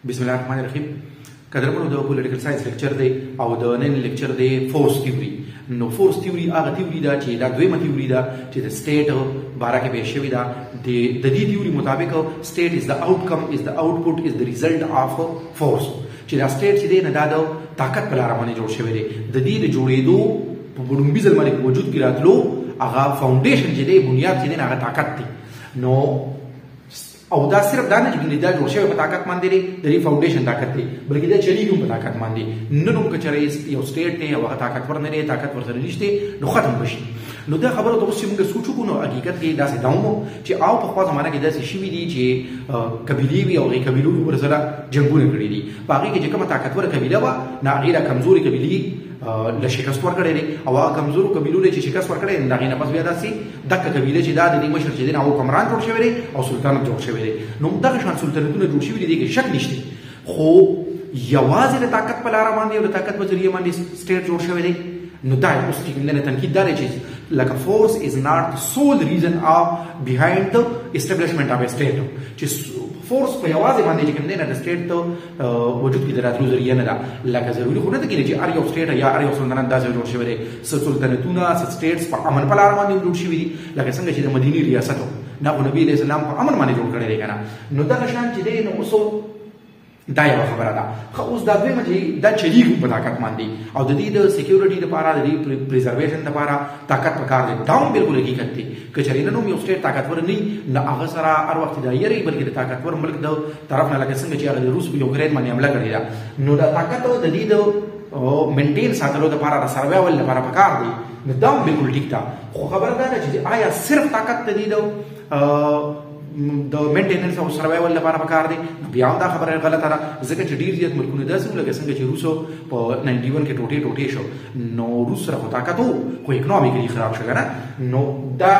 بسم الله الرحمن الرحیم. قدرمنو د پولیټیکل ساينس لیکچر دی او د نن لیکچر دی فورس تھیوري. نو فورس تھیوري هغه تھیوري دا چې دا دویمه تھیوري ده چې د سټیټ باره کې پیښ شوې ده. د دې تھیوري مطابق سټیټ از د آوټکم از د آوټپوټ از د ریزلټ اف فورس. چې دا سټیټ چې دی نه دا د طاقت په لاره باندې جوړ شوی دی. د دې د جوړېدو په لومړي ځل باندې وجود کې راتلو هغه فاونډیشن چې دی بنیاد چې دی هغه طاقت دی. نو او دا صرف دا نه چې دا جوړ شوی په طاقت باندې دی د دې فاونډیشن طاقت دی بلکې دا چلیږي په طاقت باندې. نن هم که چېرې یو سټیټ دی او هغه طاقتور نه دی طاقت ورسره نشته نو ختم بشي. نو دا خبره ته اوس چې موږ سوچ وکړو نو حقیقت کې داسې دا ومو چې او په خپله زمانه کې داسې شوي دي چې قبیلې وي او هغې قبیلو ورسره جنګونه کړي دي. په هغې کې چې کومه طاقتوره قبیله وه نه هغې له کمزورې قبیلې له شکست ورکړی دی او هغه کمزورو قبیلو دی چې شکست ورکړی دی د هغې نه پس بیا داسې دغه قبیله چې دا د دې مشر چې دی هغه حکمران جوړ شوی دی او سلطنت جوړ شوی دی. نو دغه شان سلطنتونه جوړ شوي دي دې کې شک نشته خو یوازې د طاقت په لاره باندې او د طاقت په ذریعه باندې سټیټ جوړ شوی دی. نو دا اوس چې کوم نه تنقید دا دی چې لکه فورس از ناٹ د سول ریزن اف بیهایند د اسټابلیشمنټ اف ا سټیټ. چې فورس په یوازې باندې چې کوم نه د سټیټ ته وجود کې د راتلو ذریعه نه ده. لکه ضروري خو نه ده چې هر یو سټیټ یا هر یو سلطنت داسې جوړ شوی دی. سلطنتونه سټیټس په امن په لاره باندې جوړ شوي دي لکه څنګه چې د مدینې ریاست و دا خو نبي علیه السلام په امن باندې جوړ کړی دی که نه. نو دغه شان چې دی نو اوس دا یوه خبره ده. خو اوس دا دویمه چې دا چلیږي په طاقت باندې او د دې د سیکیورټي دپاره د دې پریزرویشن دپاره طاقت پکار دی. دا هم بلکل حقیقت دی. که چېرې نن هم یو سټیټ طاقتور نه وي نو هغه سره هر وخت دا یری بلکې د طاقتور ملک د طرف نه لکه څنګه چې هغه د روس په یوکرین باندې حمله کړې ده نو دا طاقت د دې د مینټین ساتلو دپاره د سروایول دپاره پکار دی. نو دا هم بلکل ټیک ده. خو خبره دا ده چې آیا صرف طاقت د دې د مینټیننس او سروایول لپاره پکار دی؟ بیا هم دا خبره غلطه ده ځکه چې ډېر زیات ملکونه داسې وو لکه څنګه چې روسو په 91 کې ټوټې شو نو روس سره خو طاقت و خو اکنامیکلي خراب شو که نه. نو دا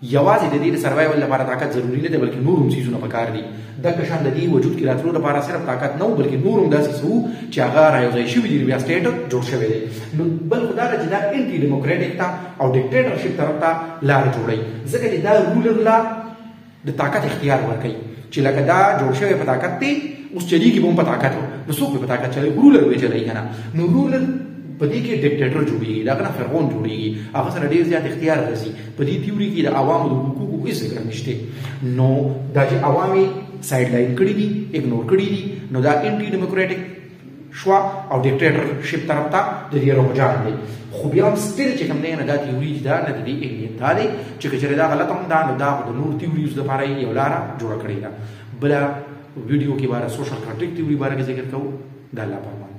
یوازې د دې د سروایول لپاره طاقت ضروري نه دی بلکې نور هم څیزونه پکار دي. دغه شان د دې وجود کې راتلو لپاره صرف طاقت نه و بلکې نور هم داسې څه وو چې هغه رایوځای شوي دي بیا سټیټ جوړ شوی دی. نو بل خو دا ده چې دا انټي ډیموکریټک ته او ډیکټیټرشپ طرف ته لاره جوړوي ځکه چې دا رولر لا د طاقت اختیار ورکوي چې لکه دا جوړ شوی په طاقت دی اوس چلیږي به هم په طاقت و نو څوک به په طاقت چلی رولر به چلی که نه. نو رولر په دې کې ډیکټیټر جوړېږي د هغه نه فرعون جوړېږي هغه سره ډېر زیات اختیار راځي. په دې تیوري کې د عوامو د حقوقو هېڅ ذکر نشته. نو دا چې عوام یې سایډ لاین کړي دي اګنور کړي دي نو دا انټي ډیموکریټک شوا او ډیکټیټرشپ طرف ته د دې رجحان دی. خو بیا هم سټیل چې کوم دی نه دا تیوري دا نه د دې اهمیت دا دی چې که چېرې دا غلطه هم دا نو دا د نور تیوریز دپاره یې یو لاره جوړه کړې ده. بله ویډیو کې باره سوشل کنټریکټ تیوري باره کې ذکر کوو. د الله په امان.